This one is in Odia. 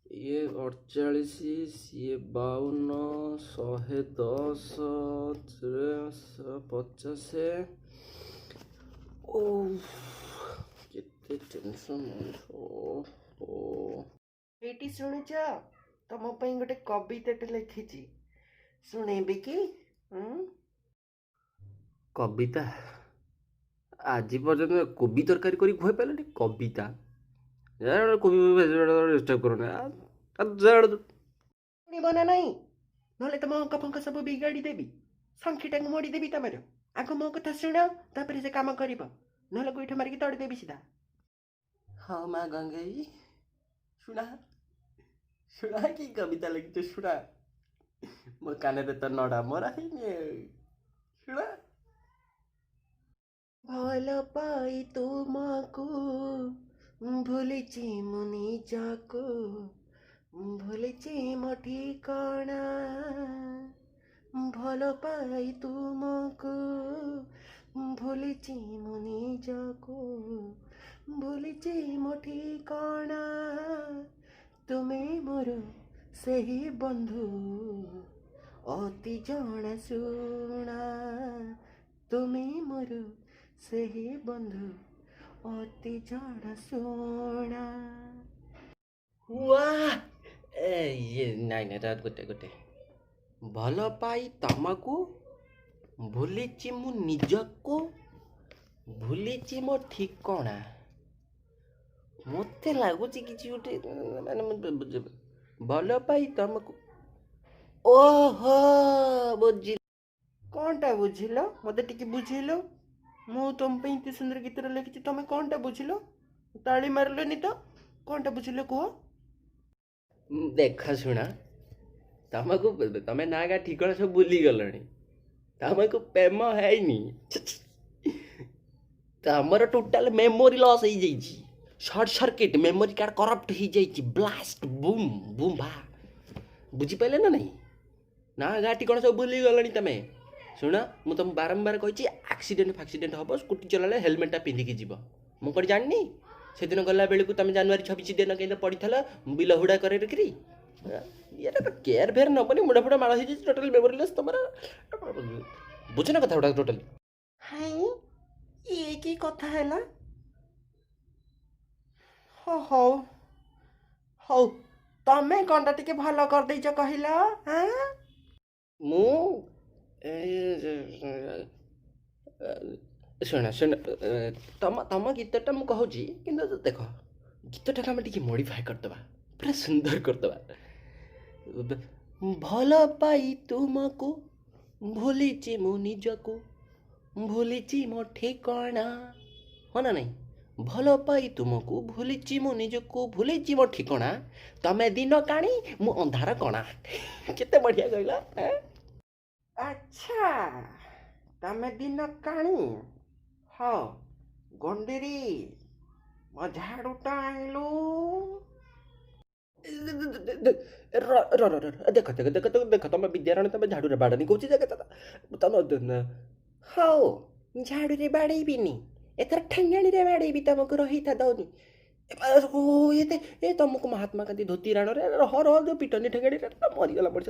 ଇଏ 48, ସିଏ 52, 110, 350। ଓ କେତେ ଟେନସନ୍ ମଣିଷ। ଏଇଠି ଶୁଣୁଛ, ତମ ପାଇଁ ଗୋଟେ କବିତାଟେ ଲେଖିଛି, ଶୁଣେଇବି କି? କବିତା? ଆଜି ପର୍ଯ୍ୟନ୍ତ କୋବି ତରକାରୀ କରି ଖୁଆଇ ପାରିଲନି କବିତା? କୋବି ଡିଷ୍ଟର୍ବ କରୁନି। ଶୁଣିବ ନା ନାଇଁ? ନହେଲେ ତମ ଅଙ୍କ ଫଙ୍କ ସବୁ ବିଗାଡ଼ି ଦେବି, ଶଙ୍ଖିଟାକୁ ମୋଡ଼ିଦେବି ତମର। ଆଗ ମୋ କଥା ଶୁଣ, ତାପରେ ସେ କାମ କରିବ, ନହେଲେ ଗୋଇଠ ମାରିକି ତଡ଼ିଦେବି ସିଧା। ହଁ ମା ଗଙ୍ଗେଇ, ଶୁଣା ଶୁଣା କି କବିତା ଲେଖିଛ ଶୁଣା। ମୋ କାନରେ ତ ନଡ଼ା ମରା ହେଇନି, ଶୁଣା। ଭଲ ପାଇ ତୁମକୁ ଭୁଲିଛି ମୁଁ ନିଜକୁ, ଭୁଲିଛି ମୋ ଠିକଣା। ଭଲ ପାଇ ତୁମକୁ ଭୁଲିଛି ମୁଁ ନିଜକୁ, ଭୁଲିଛି ମୋ ଠିକଣା। ତୁମେ ମୋର ସେହି ବନ୍ଧୁ ଅତି ଜଣାଶୁଣା, ତୁମେ ମୋର ସେହି ବନ୍ଧୁ ଅତି ଜଣାଶୁଣା। ନାଇଁ ଗୋଟେ ଭଲ ପାଇ ତମକୁ ଭୁଲିଛି ମୁଁ ନିଜକୁ, ଭୁଲିଛି ମୋ ଠିକଣା। ମୋତେ ଲାଗୁଛି କିଛି ଗୋଟେ ମାନେ ଭଲ ପାଇ ତମକୁ। ଓହୋ ବୁଝିଲି। କ'ଣଟା ବୁଝିଲ? ମୋତେ ଟିକେ ବୁଝେଇଲ। ମୁଁ ତମ ପାଇଁ ଏତେ ସୁନ୍ଦର ଗୀତଟା ଲେଖିଛି, ତମେ କ'ଣଟା ବୁଝିଲ? ତାଳି ମାରିଲନି ତ, କ'ଣଟା ବୁଝିଲ କୁହ? ଦେଖ ଶୁଣ, ତମକୁ ତମେ ନା ଗା ଠିକଣା ସବୁ ଭୁଲିଗଲଣି, ତମକୁ ପ୍ରେମ ହେଇନି। ତମର ଟୋଟାଲ ମେମୋରି ଲସ୍ ହେଇଯାଇଛି, short circuit, memory card corrupt ହେଇଯାଇଛି, ବ୍ଲାଷ୍ଟ ବୁମ୍ ବୁମ୍ ଭା। ବୁଝିପାରିଲେ ନା ନାହିଁ? ନା ଗା ଠିକଣା ସବୁ ଭୁଲିଗଲଣି ତମେ। ଶୁଣ, ମୁଁ ତମକୁ ବାରମ୍ବାର କହିଛି ଆକ୍ସିଡେଣ୍ଟ ଫାକ୍ସିଡେଣ୍ଟ ହେବ, ସ୍କୁଟି ଚଲାଇଲେ ହେଲମେଟଟା ପିନ୍ଧିକି ଯିବ। ମୁଁ କ'ଣ ଜାଣିନି? ସେଦିନ ଗଲାବେଳକୁ ତମେ ଜାନୁଆରୀ 26 ଦିନ କେମିତି ପଡ଼ିଥିଲ ବିଲ ହୁଡ଼ା କରିକିରି। ଇଏଟା ତ କେୟାର ଫେୟାର ନେବନି, ମୁଣ୍ଡ ଫୁଣ୍ଡ ମାଳ ହେଇଯାଇଛି, ଟୋଟାଲ ମେମୋରି ଲସ୍ ତମର। ବୁଝୁନ କଥା ଗୁଡ଼ାକ ଟୋଟାଲି। ହାଇ, ଇଏ କି କଥା ହେଲା? ହଉ ହଉ, ତମେ କ'ଣଟା ଟିକେ ଭଲ କରିଦେଇଛ କହିଲ? ମୁଁ ଶୁଣ ତମ ଗୀତଟା ମୁଁ କହୁଛି, କିନ୍ତୁ ଦେଖ ଗୀତଟାକୁ ଆମେ ଟିକେ ମଡ଼ିଫାଏ କରିଦେବା, ପୁରା ସୁନ୍ଦର କରିଦେବା। ଭଲ ପାଇ ତୁମକୁ ଭୁଲିଛି ମୁଁ ନିଜକୁ, ଭୁଲିଛି ମୋ ଠିକଣା। ହଁ ନା ନାହିଁ? ଭଲ ପାଇ ତୁମକୁ ଭୁଲିଛି ମୁଁ ନିଜକୁ, ଭୁଲିଛି ମୋ ଠିକଣା। ତମେ ଦିନ କାଣି ମୁଁ ଅନ୍ଧାର କଣା। କେତେ ବଢ଼ିଆ କହିଲ। ଆଚ୍ଛା, ତମେ ଦିନ କାଣି। ହଁ ଗଣ୍ଡିରି, ମୋ ଝାଡ଼ୁଟା ଆଣିଲୁ। ଦେଖ ତମେ ବିଦ୍ୟାରାଣୀ, ତମେ ଝାଡ଼ୁରେ ବାଡ଼ାନି କହୁଛି। ତମେ ହଉ ଝାଡ଼ୁରେ ବାଡ଼େଇବିନି, ଏଥର ଠେଙ୍ଗାଣିରେ ବାଡ଼େଇବି, ତମକୁ ରହିଥା ଦଉନି। ଏ ତମକୁ ମହାତ୍ମା ଗାନ୍ଧୀ ଧୋତି ରାଣରେ ରହ ଯୋଉ ପିଟନ୍ତି ଠେଙ୍ଗାଣିରେ, ମରିଗଲା ମଣିଷ।